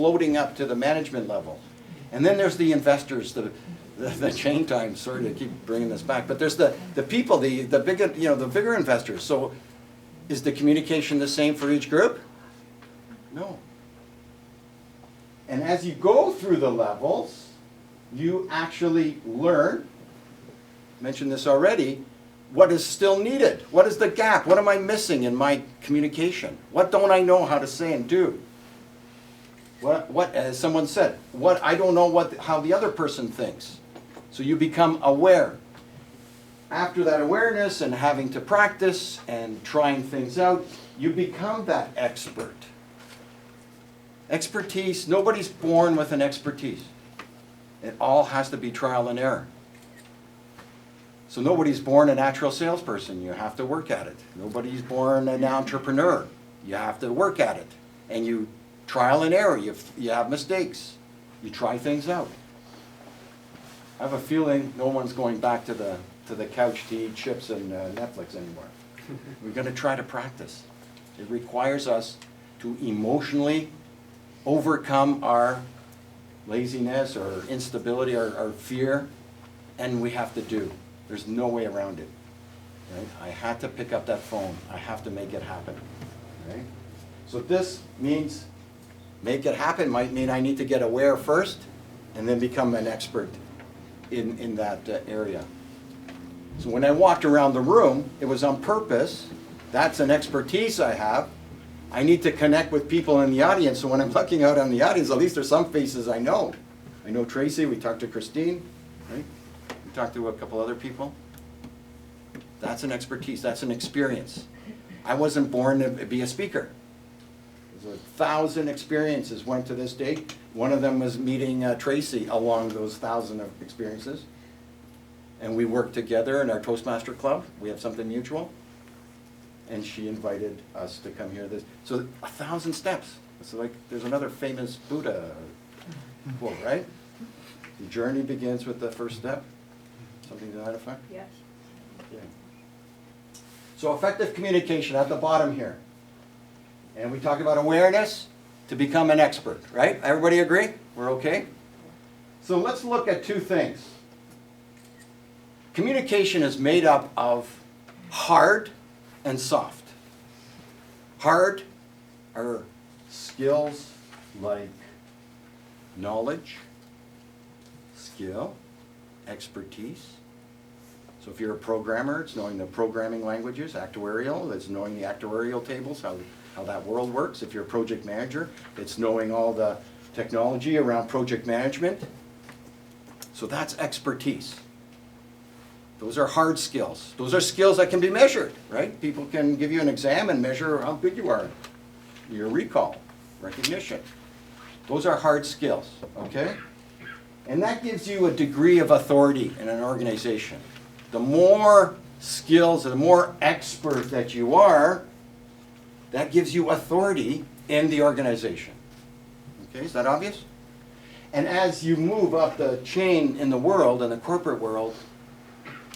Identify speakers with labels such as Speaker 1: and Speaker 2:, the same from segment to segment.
Speaker 1: floating up to the management level. And then there's the investors, the chain time, sorry to keep bringing this back, but there's the people, the bigger, the bigger investors. So is the communication the same for each group? No. And as you go through the levels, you actually learn, mentioned this already, what is still needed? What is the gap? What am I missing in my communication? What don't I know how to say and do? What as someone said, I don't know how the other person thinks. So you become aware. After that awareness and having to practice and trying things out, you become that expert. Expertise, nobody's born with an expertise. It all has to be trial and error. So nobody's born a natural salesperson. You have to work at it. Nobody's born an entrepreneur. You have to work at it. And you trial and error. You have mistakes. You try things out. I have a feeling no one's going back to the couch to eat chips and Netflix anymore. We're going to try to practice. It requires us to emotionally overcome our laziness or instability or our fear, and we have to do. There's no way around it. Right? I had to pick up that phone. I have to make it happen. Right? So this means make it happen might mean I need to get aware first and then become an expert in that area. So when I walked around the room, it was on purpose. That's an expertise I have. I need to connect with people in the audience. So when I'm looking out on the audience, at least there's some faces I know. I know Tracy. We talked to Christine. Right? We talked to a couple other people. That's an expertise. That's an experience. I wasn't born to be a speaker. There's 1,000 experiences went to this date. One of them was meeting Tracy along those 1,000 of experiences. And we worked together in our Toastmaster Club. We have something mutual. And she invited us to come here. So 1,000 steps. It's like there's another famous Buddha quote, right? The journey begins with the first step. Something to that effect?
Speaker 2: Yes.
Speaker 1: Yeah. So effective communication at the bottom here. And we talked about awareness to become an expert, right? Everybody agree? We're okay? So let's look at two things. Communication is made up of hard and soft. Hard are skills like knowledge, skill, expertise. So if you're a programmer, it's knowing the programming languages. Actuarial, it's knowing the actuarial tables, how that world works. If you're a project manager, it's knowing all the technology around project management. So that's expertise. Those are hard skills. Those are skills that can be measured, right? People can give you an exam and measure how good you are. Your recall, recognition. Those are hard skills, okay? And that gives you a degree of authority in an organization. The more skills, the more expert that you are, that gives you authority in the organization. Okay, is that obvious? And as you move up the chain in the world, in the corporate world,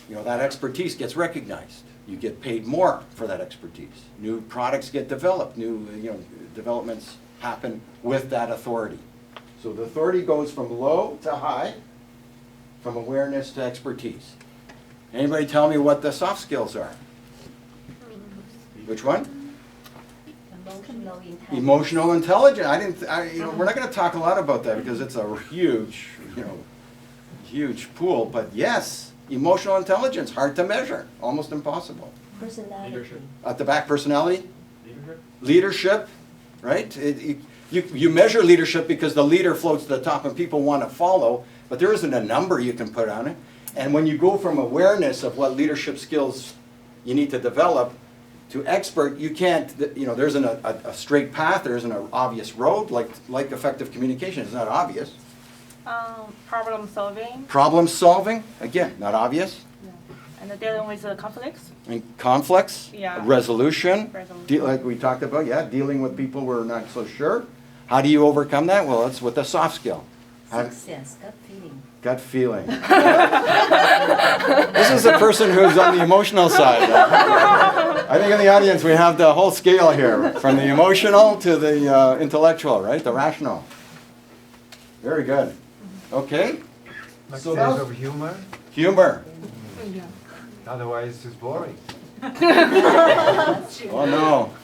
Speaker 1: that expertise gets recognized. You get paid more for that expertise. New products get developed. New developments happen with that authority. So the authority goes from low to high, from awareness to expertise. Anybody tell me what the soft skills are? Which one?
Speaker 2: Emotional intelligence.
Speaker 1: Emotional intelligence. We're not going to talk a lot about that because it's a huge, huge pool. But yes, emotional intelligence, hard to measure, almost impossible.
Speaker 2: Personality.
Speaker 3: Leadership.
Speaker 1: At the back, personality.
Speaker 3: Leadership.
Speaker 1: Leadership, right? You measure leadership because the leader floats to the top and people want to follow, but there isn't a number you can put on it. And when you go from awareness of what leadership skills you need to develop to expert, you can't, there isn't a straight path, there isn't an obvious road, like effective communication. It's not obvious.
Speaker 4: Problem solving.
Speaker 1: Problem solving, again, not obvious.
Speaker 4: And dealing with conflicts.
Speaker 1: And conflicts,
Speaker 4: Yeah.
Speaker 1: resolution,
Speaker 4: Resolution.
Speaker 1: like we talked about, dealing with people who are not so sure. How do you overcome that? Well, it's with a soft skill.
Speaker 2: Sixth sense, gut feeling.
Speaker 1: Gut feeling. This is a person who's on the emotional side. I think in the audience we have the whole scale here, from the emotional to the intellectual, right? The rational. Very good. Okay,
Speaker 3: Like
Speaker 1: So
Speaker 3: sense
Speaker 1: that was-
Speaker 3: of humor,
Speaker 1: humor.
Speaker 3: otherwise it's boring.
Speaker 1: Oh, no.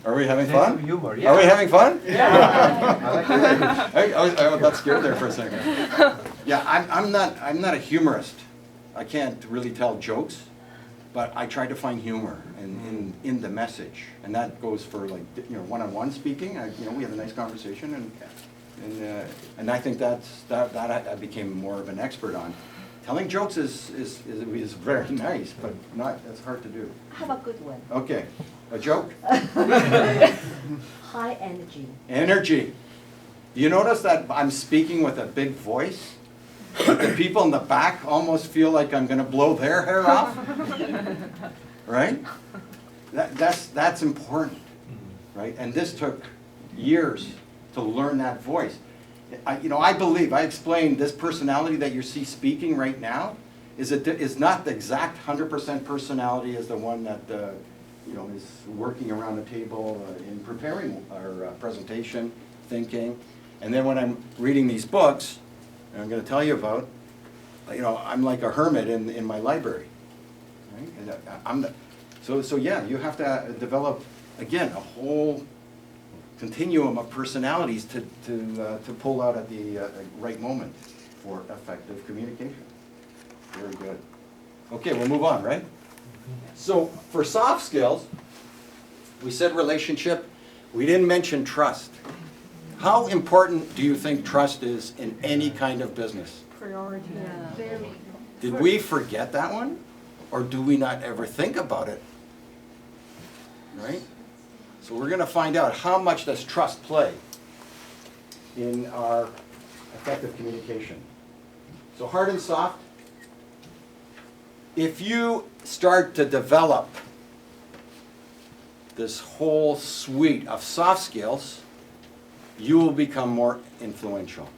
Speaker 1: Are we having
Speaker 3: Sense of
Speaker 1: fun?
Speaker 3: humor, yeah.
Speaker 1: Are we having fun?
Speaker 3: I like the language.
Speaker 1: I got scared there for a second. Yeah, I'm not a humorist. I can't really tell jokes, but I try to find humor in the message. And that goes for like, one-on-one speaking. We have a nice conversation and I think that I became more of an expert on. Telling jokes is very nice, but it's hard to do.
Speaker 2: I have a good one.
Speaker 1: Okay, a joke?
Speaker 2: High energy.
Speaker 1: Energy. Do you notice that I'm speaking with a big voice? But the people in the back almost feel like I'm gonna blow their hair off? Right? That's important, right? And this took years to learn that voice. I explained this personality that you see speaking right now is not the exact 100% personality as the one that is working around the table in preparing our presentation, thinking. And then when I'm reading these books, and I'm going to tell you about, I'm like a hermit in my library. Right? And so yeah, you have to develop, again, a whole continuum of personalities to pull out at the right moment for effective communication. Very good. Okay, we'll move on, right? So for soft skills, we said relationship. We didn't mention trust. How important do you think trust is in any kind of business?
Speaker 4: Priority.
Speaker 1: Did we forget that one? Or do we not ever think about it? Right? So we're going to find out how much does trust play in our effective communication. So hard and soft. If you start to develop this whole suite of soft skills, you will become more influential.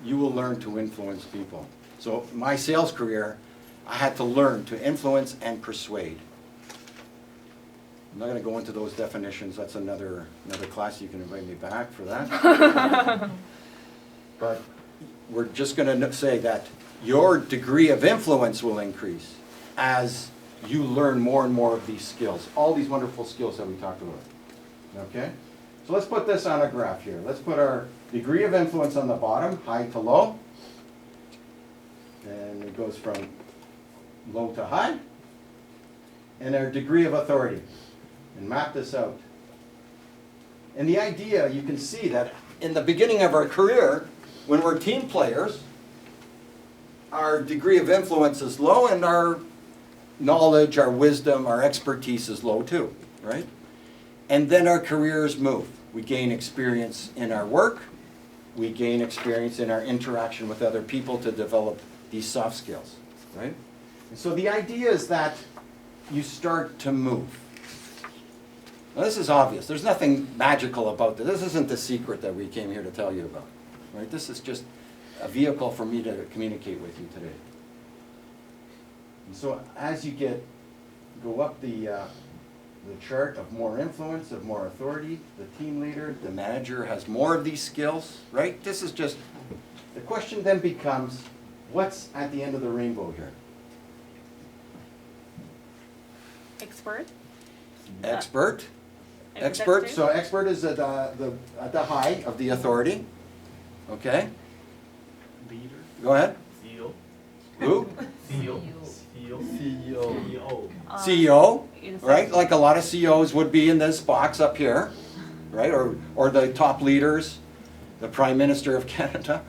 Speaker 1: You will learn to influence people. So my sales career, I had to learn to influence and persuade. I'm not going to go into those definitions. That's another class. You can invite me back for that. But we're just going to say that your degree of influence will increase as you learn more and more of these skills, all these wonderful skills that we talked about. Okay? So let's put this on a graph here. Let's put our degree of influence on the bottom, high to low. And it goes from low to high. And our degree of authority. And map this out. And the idea, you can see that in the beginning of our career, when we're team players, our degree of influence is low and our knowledge, our wisdom, our expertise is low too, right? And then our careers move. We gain experience in our work. We gain experience in our interaction with other people to develop these soft skills, right? And so the idea is that you start to move. Now this is obvious. There's nothing magical about this. This isn't the secret that we came here to tell you about, right? This is just a vehicle for me to communicate with you today. And so as you go up the chart of more influence, of more authority, the team leader, the manager has more of these skills, right? This is just, the question then becomes, what's at the end of the rainbow here?
Speaker 4: Expert.
Speaker 1: Expert. Expert, so expert is at the high of the authority. Okay,
Speaker 5: Leader,
Speaker 1: go ahead.
Speaker 5: CEO,
Speaker 1: Who?
Speaker 5: CEO, CEO.
Speaker 1: CEO,
Speaker 4: Is
Speaker 1: right? Like a lot of CEOs would be in this box up here, right? Or the top leaders, the Prime Minister of Canada.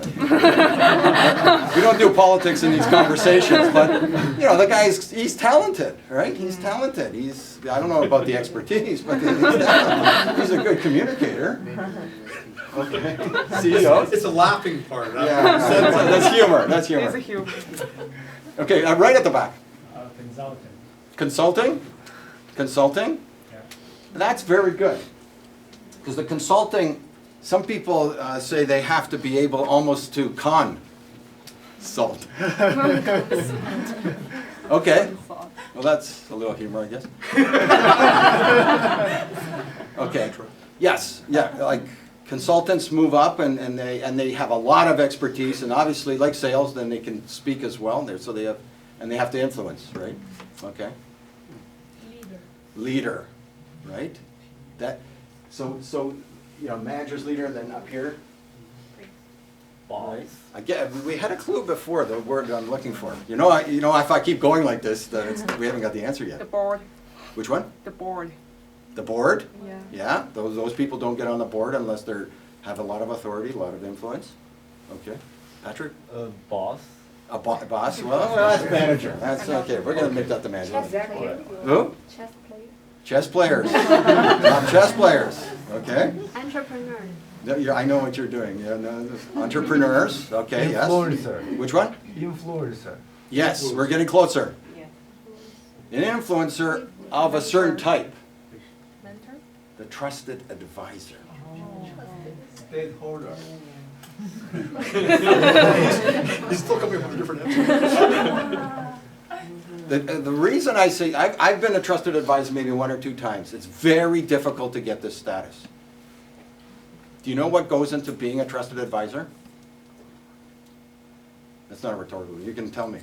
Speaker 1: We don't do politics in these conversations, but the guy's he's talented, right? He's talented. I don't know about the expertise, but he's talented. He's a good communicator. Okay. CEO.
Speaker 5: It's a laughing part.
Speaker 1: Yeah, that's humor. That's
Speaker 4: It's a
Speaker 1: humor.
Speaker 4: humor.
Speaker 1: Okay, right at the back.
Speaker 6: Consultant.
Speaker 1: Consulting. Consulting.
Speaker 6: Yeah.
Speaker 1: That's very good. Because the consulting, some people say they have to be able almost to consult. Okay. Well, that's a little humor, I guess. Okay. Yes. Yeah. Like Consultants move up and they have a lot of expertise, and obviously, like sales, then they can speak as well, so they have to influence, right? Okay? Leader, right? So, manager's leader, and then up here? Right. We had a clue before, the word I'm looking for. If I keep going like this, then we haven't got the answer
Speaker 4: The
Speaker 1: yet.
Speaker 4: board.
Speaker 1: Which one?
Speaker 4: The board.
Speaker 1: The board?
Speaker 4: Yeah.
Speaker 1: Yeah, those people don't get on the board unless have a lot of authority, a lot of influence. Okay. Patrick?
Speaker 6: Boss.
Speaker 1: A boss? Well, that's manager. That's okay. We're gonna make that the manager. Who?
Speaker 2: Chess player.
Speaker 1: Chess players. Not chess players. Okay.
Speaker 2: Entrepreneur.
Speaker 1: I know what you're doing. Yeah, no, entrepreneurs. Okay. Yes.
Speaker 3: Influencer.
Speaker 1: Which one?
Speaker 3: Influencer.
Speaker 1: Yes, we're getting closer.
Speaker 4: Yeah.
Speaker 1: An influencer of a certain type.
Speaker 4: Mentor.
Speaker 1: The trusted advisor.
Speaker 5: Stakeholder. He's still coming up with a different answer.
Speaker 1: The reason I say, I've been a trusted advisor maybe 1 or 2 times. It's very difficult to get this status. Do you know what goes into being a trusted advisor? That's not a rhetorical. You can tell me.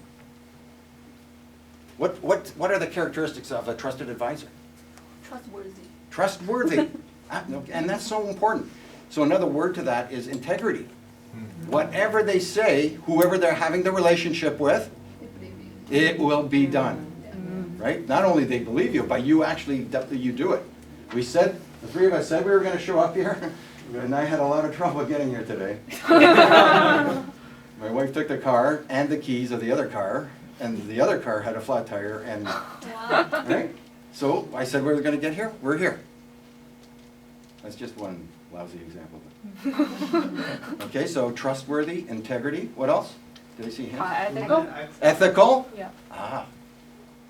Speaker 1: What are the characteristics of a trusted advisor?
Speaker 2: Trustworthy.
Speaker 1: Trustworthy. And that's so important. So another word to that is integrity. Whatever they say, whoever they're having the relationship with, it will be done. Right? Not only they believe you, but you actually you do it. The 3 of us said we were going to show up here, and I had a lot of trouble getting here today. My wife took the car and the keys of the other car, and the other car had a flat tire, and right? So I said we were going to get here. We're here. That's just one lousy example. Okay, so trustworthy, integrity. What else? Did I see him?
Speaker 4: Ethical.
Speaker 1: Ethical?
Speaker 4: Yeah.
Speaker 1: Ah.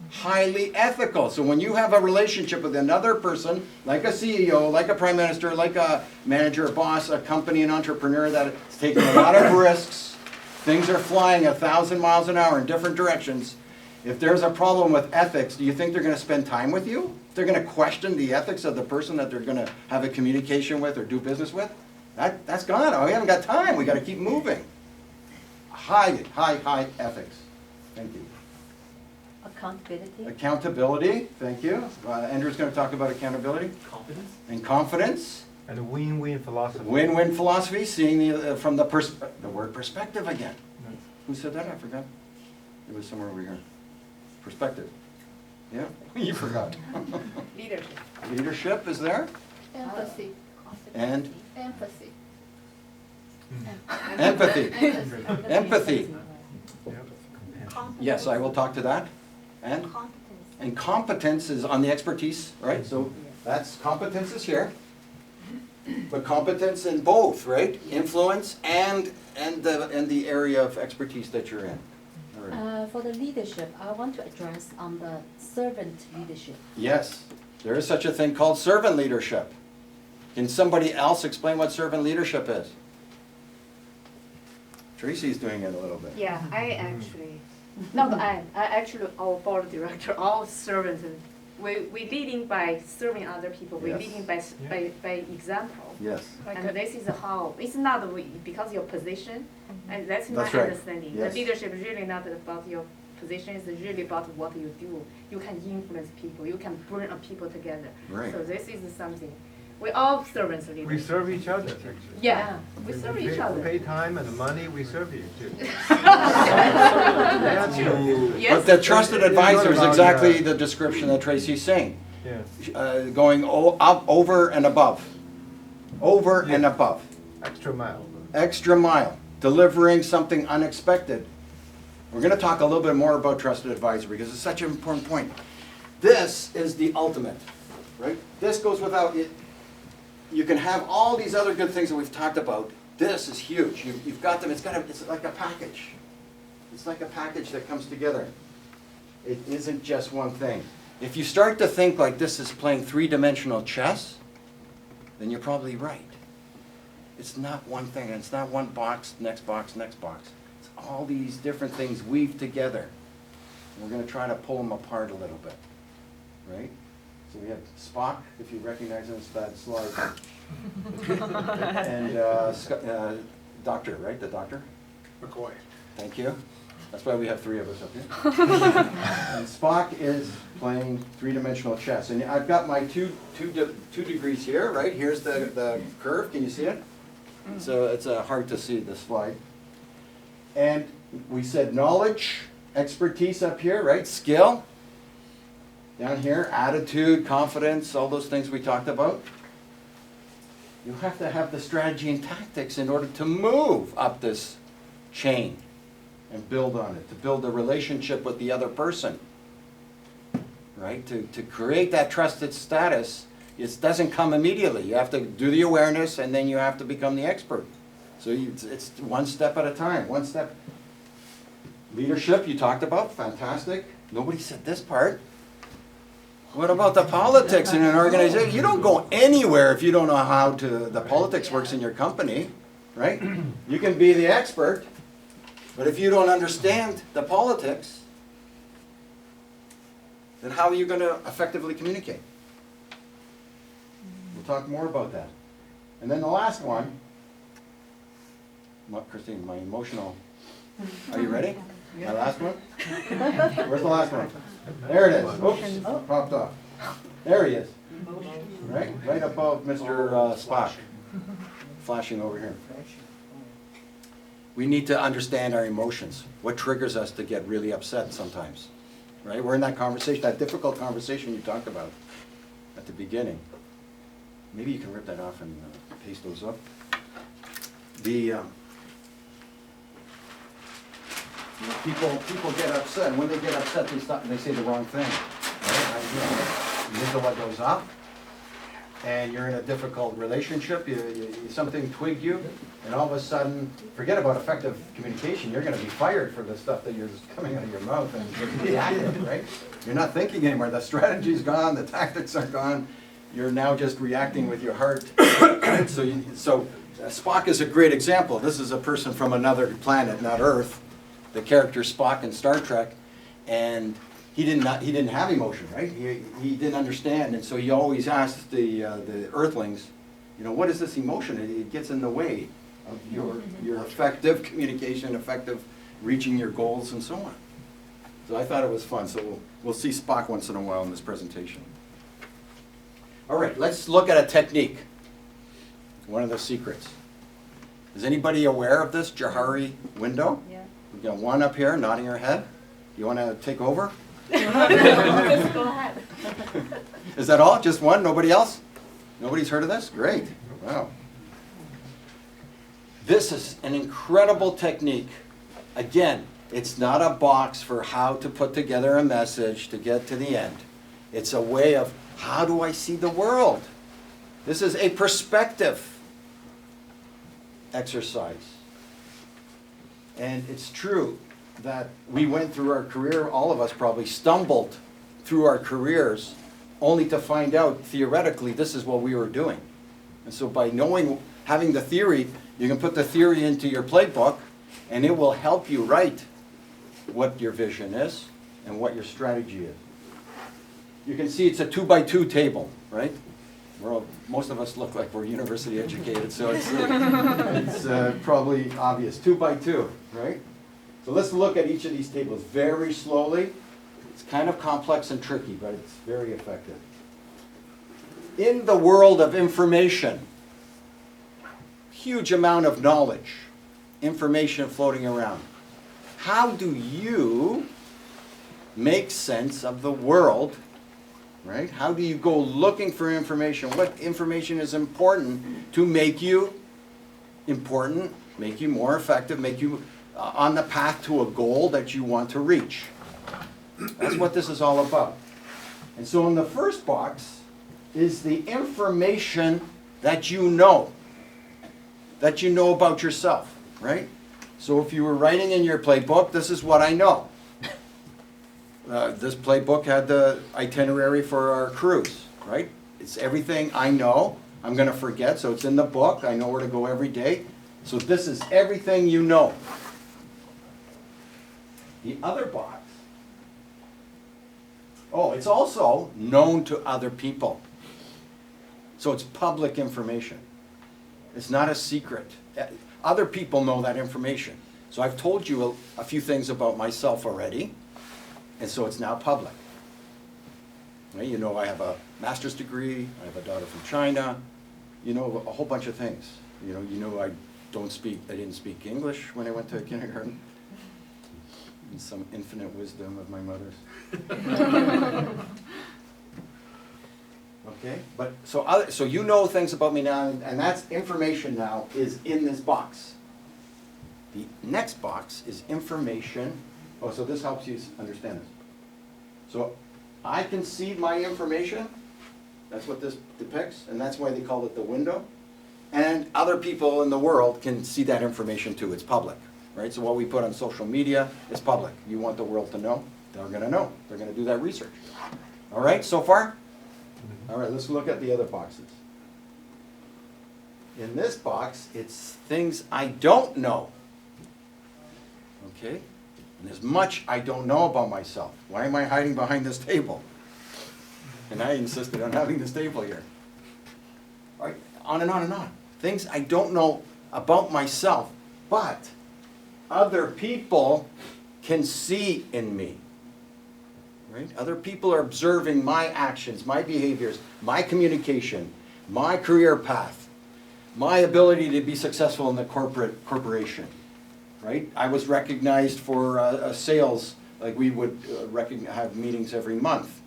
Speaker 1: Highly ethical. So when you have a relationship with another person, like a CEO, like a prime minister, like a manager, a boss, a company, an entrepreneur that's taking a lot of risks, things are flying 1,000 miles an hour in different directions. If there's a problem with ethics, do you think they're going to spend time with you? They're going to question the ethics of the person that they're going to have a communication with or do business with? That's gone. Oh, we haven't got time. We got to keep moving. High ethics. Thank you.
Speaker 2: Accountability.
Speaker 1: Accountability. Thank you. Andrew's going to talk about accountability.
Speaker 6: Confidence.
Speaker 1: And confidence.
Speaker 3: And a win-win philosophy.
Speaker 1: Win-win philosophy. Seeing from the word perspective again. Who said that? I forgot. It was somewhere over here. Perspective. Yeah, you forgot.
Speaker 4: Leadership.
Speaker 1: Leadership is there.
Speaker 2: Empathy.
Speaker 1: And
Speaker 2: Empathy.
Speaker 1: empathy. Empathy.
Speaker 3: Yep.
Speaker 1: Yes, I will talk to that. And? And competence is on the expertise, right? So that's competence is here. But competence in both, right? Influence and the area of expertise that you're in. All right.
Speaker 2: For the leadership, I want to address on the servant leadership.
Speaker 1: Yes, there is such a thing called servant leadership. Can somebody else explain what servant leadership is? Tracy's doing it a little bit.
Speaker 7: Yeah, I actually, not I actually our board director, all servants, we leading by serving other people, we
Speaker 1: Yes.
Speaker 7: leading by example.
Speaker 1: Yes.
Speaker 7: And this is how, it's not because your position, and that's my
Speaker 1: That's right.
Speaker 7: understanding.
Speaker 1: Yes.
Speaker 7: The leadership is really not about your position, it's really about what you do. You can influence people, you can bring people together.
Speaker 1: Right.
Speaker 7: So this is something, we all servants
Speaker 3: We
Speaker 7: leaders.
Speaker 3: serve each other, actually.
Speaker 7: Yeah, we serve each
Speaker 3: We
Speaker 7: other.
Speaker 3: pay time and money, we serve you too.
Speaker 7: Yes.
Speaker 1: But the trusted
Speaker 3: It's not
Speaker 1: advisor is
Speaker 3: about,
Speaker 1: exactly the description that Tracy's saying.
Speaker 3: Yeah,
Speaker 1: Going up, over and above. Over and above.
Speaker 3: extra mile.
Speaker 1: Extra mile. Delivering something unexpected. We're going to talk a little bit more about trusted advisor because it's such an important point. This is the ultimate, right? This goes without it. You can have all these other good things that we've talked about. This is huge. You've got them. It's like a package. It's like a package that comes together. It isn't just one thing. If you start to think like this is playing three-dimensional chess, then you're probably right. It's not one thing. It's not one box, next box, next box. It's all these different things weaved together. And we're going to try to pull them apart a little bit, right? So we have Spock, if you recognize this, that slide. And doctor, right, the doctor?
Speaker 5: McCoy.
Speaker 1: Thank you. That's why we have three of us up here. And Spock is playing three-dimensional chess. And I've got my two degrees here, right? Here's the curve, can you see it? So it's hard to see the slide. And we said knowledge, expertise up here, right? Skill. Down here, attitude, confidence, all those things we talked about. You have to have the strategy and tactics in order to move up this chain and build on it, to build a relationship with the other person, right? To create that trusted status, it doesn't come immediately. You have to do the awareness and then you have to become the expert. So it's one step at a time, one step. Leadership you talked about, fantastic. Nobody said this part. What about the politics in an organization? You don't go anywhere if you don't know how the politics works in your company, right? You can be the expert, but if you don't understand the politics, then how are you going to effectively communicate? We'll talk more about that. And then the last one, Christine, my emotional, are you ready? My last one? Where's the last one? There it is. Oops, popped off. There he is. Right above Mr. Spock. Flashing over here. We need to understand our emotions. What triggers us to get really upset sometimes? Right? We're in that conversation, that difficult conversation you talked about at the beginning. Maybe you can rip that off and paste those up. People get upset, and when they get upset, they say the wrong thing. Right? Amygdala goes up, and you're in a difficult relationship. Something twigged you, and all of a sudden, forget about effective communication. You're going to be fired for the stuff that you're coming out of your mouth and you're reacting, right? You're not thinking anymore. The strategy's gone. The tactics are gone. You're now just reacting with your heart. Right? So Spock is a great example. This is a person from another planet, not Earth. The character Spock in Star Trek, and he didn't have emotion, right? He didn't understand, and so he always asked the Earthlings, you know, what is this emotion? It gets in the way of your effective communication, effective reaching your goals, and so on. So I thought it was fun. So we'll see Spock once in a while in this presentation. All right, let's look at a technique. One of the secrets. Is anybody aware of this Johari window?
Speaker 4: Yeah.
Speaker 1: We've got one up here nodding her head. You want to take over?
Speaker 7: Just go ahead.
Speaker 1: Is that all? Just one? Nobody else? Nobody's heard of this? Great. Wow. This is an incredible technique. Again, it's not a box for how to put together a message to get to the end. It's a way of, how do I see the world? This is a perspective exercise. And it's true that we went through our career, all of us probably stumbled through our careers only to find out theoretically this is what we were doing. And so by having the theory, you can put the theory into your playbook and it will help you write what your vision is and what your strategy is. You can see it's a 2x2 table, right? Most of us look like we're university educated, so it's probably obvious. 2x2, right? So let's look at each of these tables very slowly. It's kind of complex and tricky, but it's very effective. In the world of information, huge amount of knowledge, information floating around. How do you make sense of the world? Right? How do you go looking for information? What information is important to make you important, make you more effective, make you on the path to a goal that you want to reach? That's what this is all about. And so in the first box is the information that you know about yourself, right? So if you were writing in your playbook, this is what I know. This playbook had the itinerary for our cruise, right? It's everything I know. I'm going to forget, so it's in the book. I know where to go every day. So this is everything you know. The other box, it's also known to other people. So it's public information. It's not a secret. Other people know that information. So I've told you a few things about myself already, and so it's now public. Right? You know I have a master's degree, I have a daughter from China, you know a whole bunch of things. You know I didn't speak English when I went to kindergarten. And some infinite wisdom of my mother's. Okay, but so you know things about me now, and that's information now is in this box. The next box is information. Oh, so this helps you understand this. So I can see my information. That's what this depicts, and that's why they call it the window. And other people in the world can see that information too. It's public, right? So what we put on social media is public. You want the world to know? They're going to know. They're going to do that research. All right, so far? All right, let's look at the other boxes. In this box, it's things I don't know. Okay? And there's much I don't know about myself. Why am I hiding behind this table? And I insisted on having this table here. All right, on and on and on. Things I don't know about myself, but other people can see in me. Right? Other people are observing my actions, my behaviors, my communication, my career path, my ability to be successful in the corporation. Right? I was recognized for sales, like we would have meetings every month.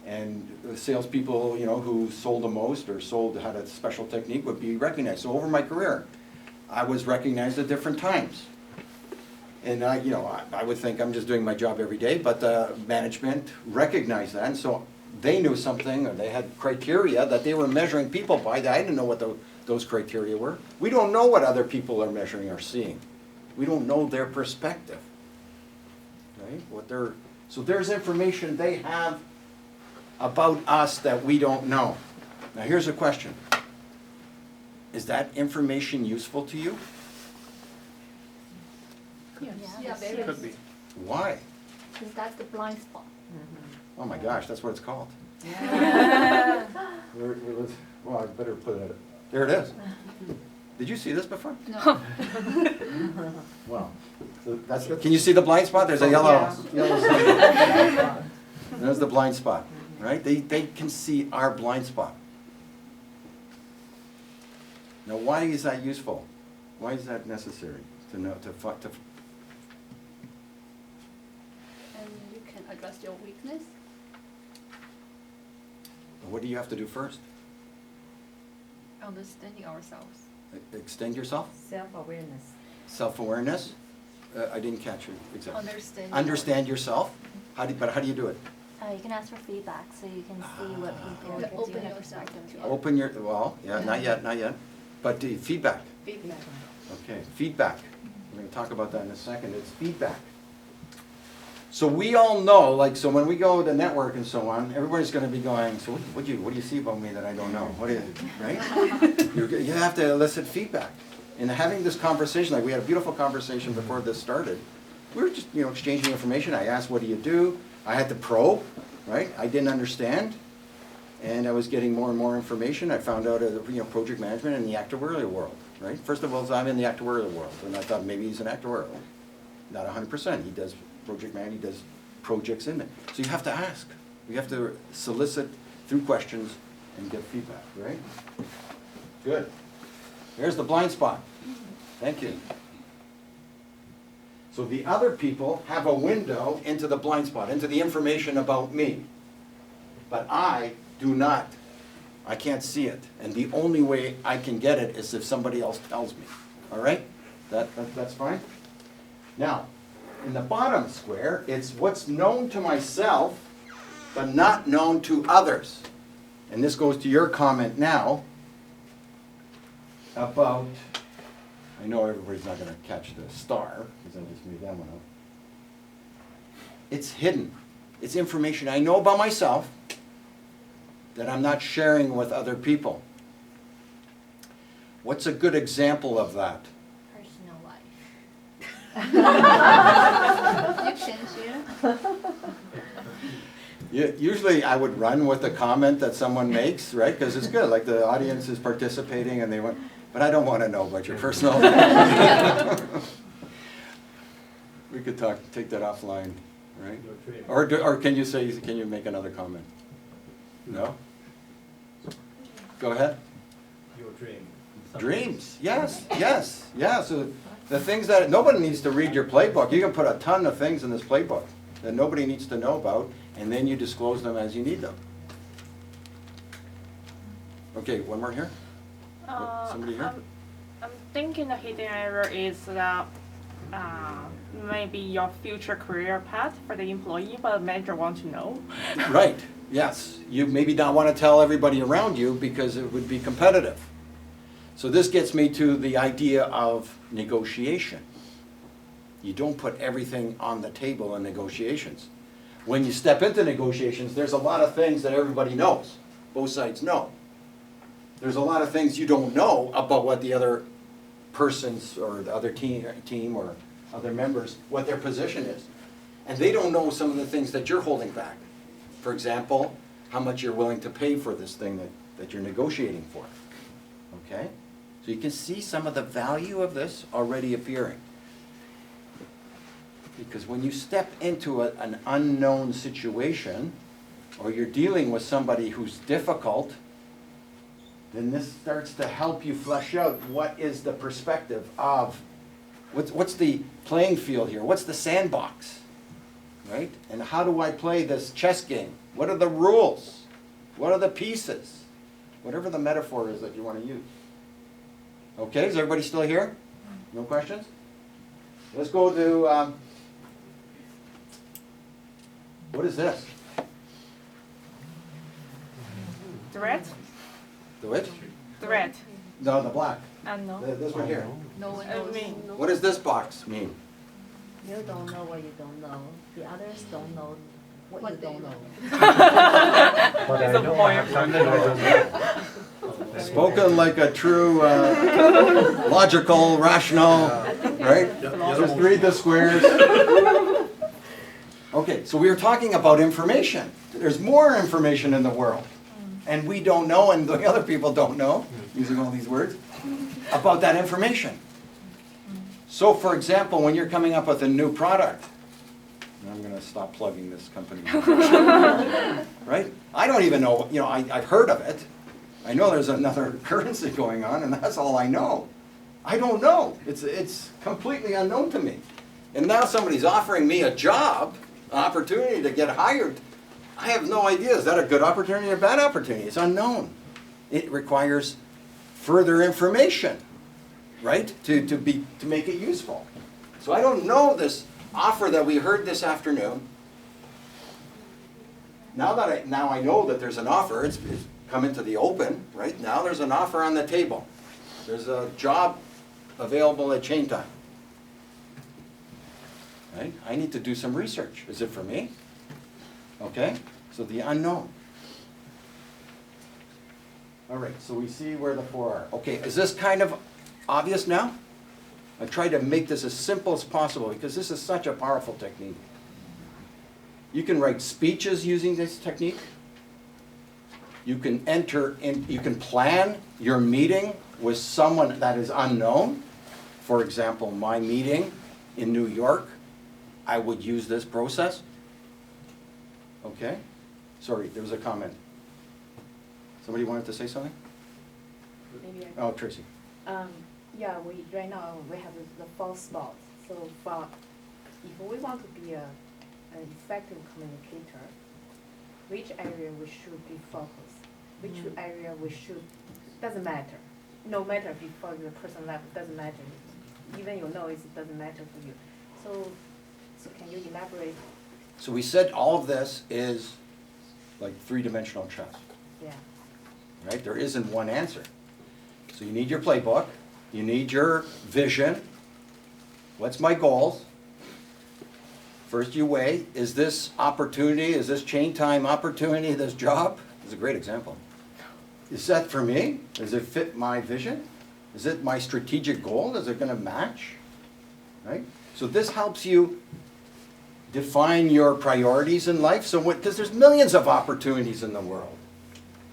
Speaker 1: And the salespeople, who sold the most or had a special technique would be recognized. So over my career, I was recognized at different times. And I would think I'm just doing my job every day, but management recognized that, and so they knew something, or they had criteria that they were measuring people by that I didn't know what those criteria were. We don't know what other people are measuring or seeing. We don't know their perspective. Right? So there's information they have about us that we don't know. Now here's a question. Is that information useful to you?
Speaker 4: Yeah, very.
Speaker 5: Could be.
Speaker 1: Why?
Speaker 2: Because that's the blind spot.
Speaker 1: Oh my gosh, that's what it's called. Well, I better put it. There it is. Did you see this before?
Speaker 2: No.
Speaker 1: Wow. So can you see the blind spot? There's a yellow symbol. There's the blind spot, right? They can see our blind spot. Now, why is that useful? Why is that necessary to know to
Speaker 6: And you can address your weakness.
Speaker 1: What do you have to do first?
Speaker 6: Understanding ourselves.
Speaker 1: Extend yourself?
Speaker 4: Self-awareness.
Speaker 1: Self-awareness? I didn't catch it exactly.
Speaker 6: Understand
Speaker 1: yourself? But how do you do it?
Speaker 2: You can ask for feedback so you can see what people
Speaker 6: You
Speaker 2: do
Speaker 6: open
Speaker 2: have
Speaker 6: yourself
Speaker 2: perspective.
Speaker 6: to
Speaker 1: Open your, not yet. But the feedback.
Speaker 7: Feedback.
Speaker 1: Okay, feedback. We're going to talk about that in a second. It's feedback. So we all know, so when we go to network and so on, everybody's going to be going, so what do you see about me that I don't know? What is it, right? You have to elicit feedback. And having this conversation, we had a beautiful conversation before this started. We were just, exchanging information. I asked, what do you do? I had to probe, right? I didn't understand. And I was getting more and more information. I found out, project management in the actuarial world, right? First of all, I'm in the actuarial world, and I thought maybe he's an actuarial. Not 100%. He does project management, he does projects in it. So you have to ask. You have to solicit through questions and get feedback, right? Good. There's the blind spot. Thank you. So the other people have a window into the blind spot, into the information about me. But I do not. I can't see it. And the only way I can get it is if somebody else tells me. All right? That's fine? Now, in the bottom square, it's what's known to myself, but not known to others. And this goes to your comment now about, I know everybody's not going to catch the star, because I just made that one up. It's hidden. It's information I know about myself that I'm not sharing with other people. What's a good example of that?
Speaker 6: personal life. You can share.
Speaker 1: Usually I would run with the comment that someone makes, right? Because it's good, like the audience is participating and they want, but I don't want to know about your personal. We could take that offline, right? Or can you make another comment? No? Go ahead.
Speaker 3: Your dream.
Speaker 1: Dreams, yes, yes, yeah. So the things that, nobody needs to read your playbook. You can put a ton of things in this playbook that nobody needs to know about, and then you disclose them as you need them. Okay, one more here. Somebody here?
Speaker 8: I'm thinking the hidden area is that maybe your future career path for the employee, but the manager wants to know.
Speaker 1: Right, yes. You maybe not want to tell everybody around you because it would be competitive. So this gets me to the idea of negotiation. You don't put everything on the table in negotiations. When you step into negotiations, there's a lot of things that everybody knows. Both sides know. There's a lot of things you don't know about what the other person's or the other team or other members, what their position is. And they don't know some of the things that you're holding back. For example, how much you're willing to pay for this thing that you're negotiating for. Okay? So you can see some of the value of this already appearing. Because when you step into an unknown situation, or you're dealing with somebody who's difficult, then this starts to help you flesh out what is the perspective of, what's the playing field here? What's the sandbox? Right? And how do I play this chess game? What are the rules? What are the pieces? Whatever the metaphor is that you want to use. Okay, is everybody still here? No questions? Let's go to, what is this?
Speaker 8: Threat?
Speaker 1: The which?
Speaker 8: Threat.
Speaker 1: No, the black.
Speaker 8: No.
Speaker 1: This one here.
Speaker 6: No one
Speaker 8: I
Speaker 6: knows.
Speaker 8: mean,
Speaker 1: What does this box mean?
Speaker 2: You don't know what you don't know. The others don't know what
Speaker 6: What
Speaker 2: you
Speaker 6: they
Speaker 2: don't
Speaker 6: know.
Speaker 2: know.
Speaker 3: But I know I have something I don't know.
Speaker 1: Spoken like a true, logical, rational, right? Just read the squares. Okay, so we were talking about information. There's more information in the world. And we don't know, and the other people don't know, using all these words, about that information. So for example, when you're coming up with a new product, and I'm going to stop plugging this company, right? I don't even know, I've heard of it. I know there's another currency going on, and that's all I know. I don't know. It's completely unknown to me. And now somebody's offering me a job, an opportunity to get hired. I have no idea. Is that a good opportunity or a bad opportunity? It's unknown. It requires further information, right, to make it useful. So I don't know this offer that we heard this afternoon. Now I know that there's an offer. It's come into the open, right? Now there's an offer on the table. There's a job available at Chain Time. Right? I need to do some research. Is it for me? Okay, so the unknown. All right, so we see where the four are. Okay, is this kind of obvious now? I tried to make this as simple as possible because this is such a powerful technique. You can write speeches using this technique. You can you can plan your meeting with someone that is unknown. For example, my meeting in New York, I would use this process. Okay? Sorry, there was a comment. Somebody wanted to say something?
Speaker 7: Maybe I
Speaker 1: Oh, Tracy.
Speaker 7: Yeah, right now we have the 4 spots. So if we want to be an effective communicator, which area we should be focused, which area we should, doesn't matter. No matter before the person left, doesn't matter. Even you know it doesn't matter for you. So can you elaborate?
Speaker 1: So we said all of this is like 3-dimensional chess,
Speaker 7: Yeah.
Speaker 1: right? There isn't one answer. So you need your playbook, you need your vision. What's my goals? First you weigh, is this opportunity, is this Chain Time opportunity, this job? This is a great example. Is that for me? Does it fit my vision? Is it my strategic goal? Is it going to match? Right? So this helps you define your priorities in life. So because there's millions of opportunities in the world.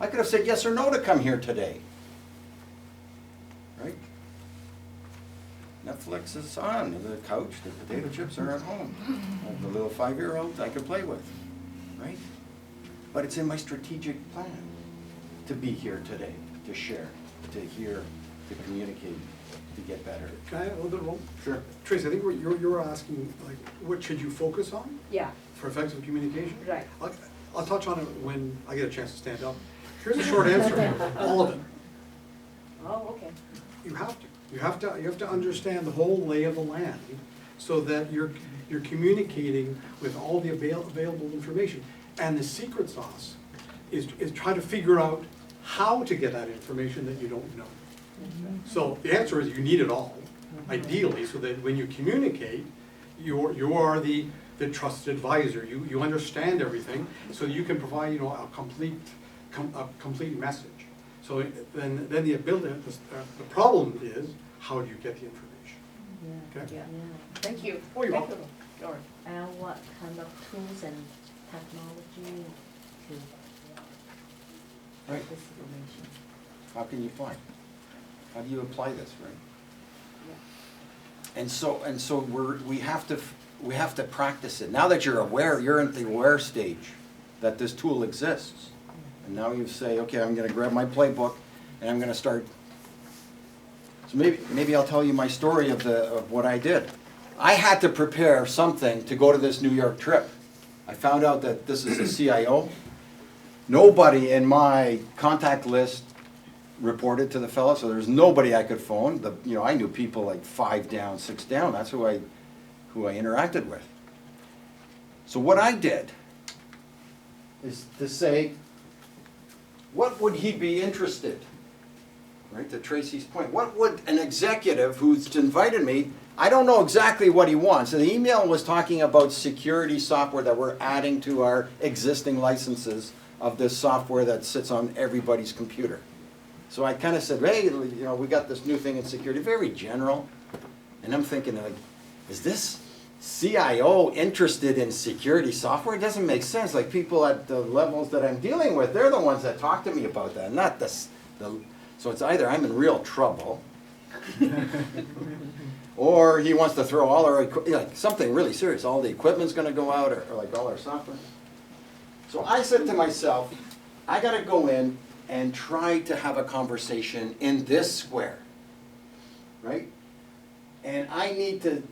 Speaker 1: I could have said yes or no to come here today. Right? Netflix is on the couch, the potato chips are at home. I have the little 5-year-old I could play with, right? But it's in my strategic plan to be here today, to share, to hear, to communicate, to get better.
Speaker 5: Can I add a little bit more?
Speaker 1: Sure.
Speaker 5: Tracy, I think what you're asking, like, what should you focus on
Speaker 7: Yeah,
Speaker 5: for effective communication?
Speaker 7: right.
Speaker 5: I'll touch on it when I get a chance to stand up. Here's a short answer, all of it.
Speaker 7: Oh, okay.
Speaker 5: You have to. You have to understand the whole lay of the land so that you're communicating with all the available information. And the secret sauce is try to figure out how to get that information that you don't know. So the answer is you need it all, ideally, so that when you communicate, you are the trusted advisor. You understand everything, so you can provide, you know, a complete message. So then the ability, the problem is, how do you get the information?
Speaker 2: Yeah,
Speaker 5: Okay?
Speaker 2: yeah.
Speaker 7: Thank you.
Speaker 5: Oh, you're
Speaker 7: Thank
Speaker 5: welcome.
Speaker 7: you. Sure.
Speaker 2: And what kind of tools and technology to
Speaker 1: Right.
Speaker 2: get this information?
Speaker 1: How can you find? How do you apply this, right?
Speaker 7: Yeah.
Speaker 1: And so we have to practice it. Now that you're aware, you're in the aware stage that this tool exists. And now you say, okay, I'm gonna grab my playbook and I'm gonna start. So maybe I'll tell you my story of what I did. I had to prepare something to go to this New York trip. I found out that this is a CIO. Nobody in my contact list reported to the fellow, so there's nobody I could phone. I knew people like 5 down, 6 down. That's who I interacted with. So what I did is to say, what would he be interested? Right, to Tracy's point. What would an executive who's invited me, I don't know exactly what he wants. And the email was talking about security software that we're adding to our existing licenses of this software that sits on everybody's computer. So I kind of said, hey, we got this new thing in security, very general. And I'm thinking, like, is this CIO interested in security software? It doesn't make sense. Like, people at the levels that I'm dealing with, they're the ones that talk to me about that, not so it's either I'm in real trouble, or he wants to throw all our, something really serious. All the equipment's gonna go out, or like all our software. So I said to myself, I gotta go in and try to have a conversation in this square, right? And I need to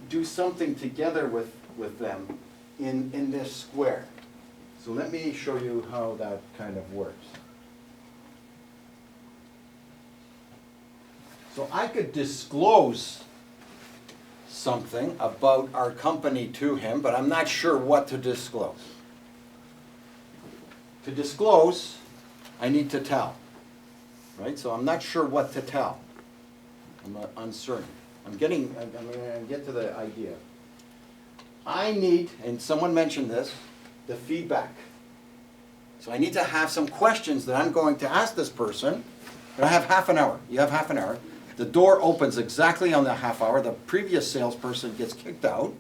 Speaker 1: do something together with them in this square. So let me show you how that kind of works. So I could disclose something about our company to him, but I'm not sure what to disclose. To disclose, I need to tell, right? So I'm not sure what to tell. I'm uncertain. I'm going to get to the idea. I need, and someone mentioned this, the feedback. So I need to have some questions that I'm going to ask this person, but I have half an hour. You have half an hour. The door opens exactly on the half hour. The previous salesperson gets kicked out,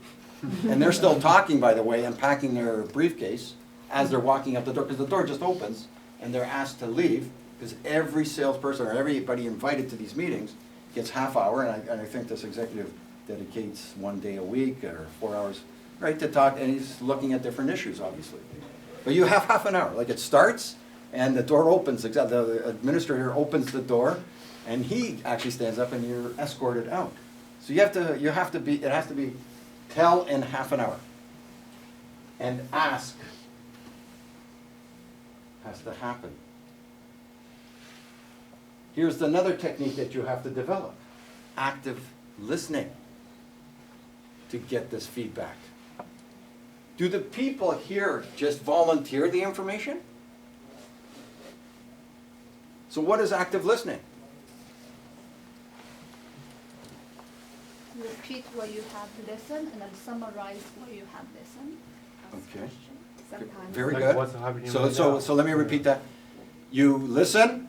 Speaker 1: and they're still talking, by the way, and packing their briefcase as they're walking up the door, because the door just opens, and they're asked to leave, because every salesperson or everybody invited to these meetings gets half hour, and I think this executive dedicates 1 day a week or 4 hours, right, to talk, and he's looking at different issues, obviously. But you have half an hour. Like, it starts, and the door opens, the administrator opens the door, and he actually stands up and you're escorted out. So it has to be tell in half an hour. And ask has to happen. Here's another technique that you have to develop. Active listening to get this feedback. Do the people here just volunteer the information? So what is active listening?
Speaker 6: Repeat what you have listened and then summarize what you have listened. Ask
Speaker 1: Okay.
Speaker 6: questions.
Speaker 7: Sometimes.
Speaker 1: Very
Speaker 3: Like
Speaker 1: good.
Speaker 3: what's happening
Speaker 1: So,
Speaker 3: right
Speaker 1: so,
Speaker 3: now.
Speaker 1: so let me repeat that. You listen,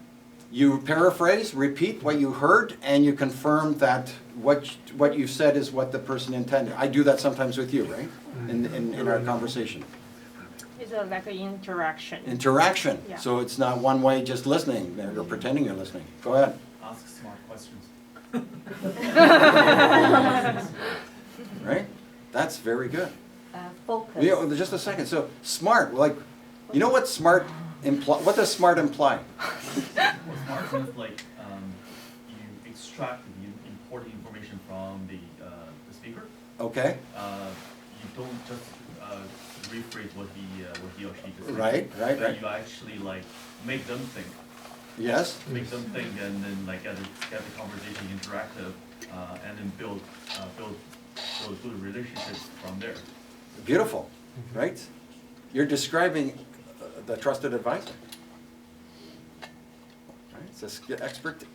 Speaker 1: you paraphrase, repeat what you heard, and you confirm that what you've said is what the person intended. I do that sometimes with you, right? In our conversation.
Speaker 8: It's like an interaction.
Speaker 1: Interaction.
Speaker 8: Yeah.
Speaker 1: So it's not one way just listening or pretending you're listening. Go ahead.
Speaker 3: Ask smart questions.
Speaker 1: Right? That's very good.
Speaker 2: Focus.
Speaker 1: You know, just a second. So smart, like, you know what smart what does smart imply?
Speaker 3: Well, smart means like you extract the important information from the speaker.
Speaker 1: Okay,
Speaker 3: You don't just rephrase what he or she just said.
Speaker 1: right.
Speaker 3: But you actually like make them think.
Speaker 1: Yes,
Speaker 3: Make them think, and then like get the conversation interactive, and then build good relationships from there.
Speaker 1: beautiful, right? You're describing the trusted advisor. Right? It's a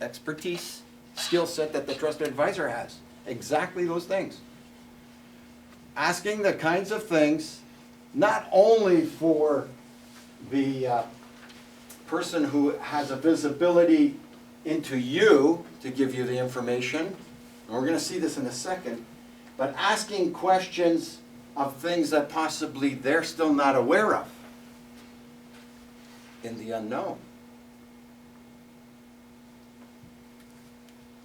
Speaker 1: expertise, skill set that the trusted advisor has. Exactly those things. Asking the kinds of things, not only for the person who has a visibility into you to give you the information, and we're going to see this in a second, but asking questions of things that possibly they're still not aware of in the unknown.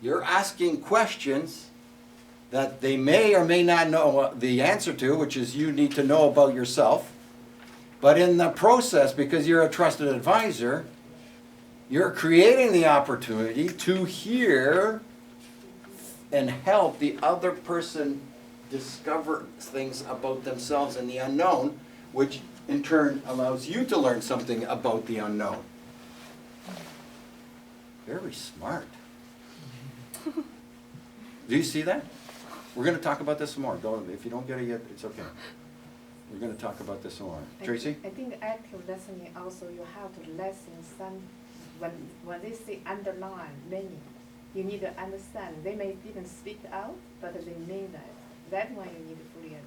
Speaker 1: You're asking questions that they may or may not know the answer to, which is you need to know about yourself. But in the process, because you're a trusted advisor, you're creating the opportunity to hear and help the other person discover things about themselves in the unknown, which in turn allows you to learn something about the unknown. Very smart. Do you see that? We're going to talk about this some more. If you don't get it yet, it's okay. We're going to talk about this some more. Tracy?
Speaker 7: I think active listening also, you have to listen some, when they say underline meaning, you need to understand. They may didn't speak out, but they mean that. That one you need to fully understand.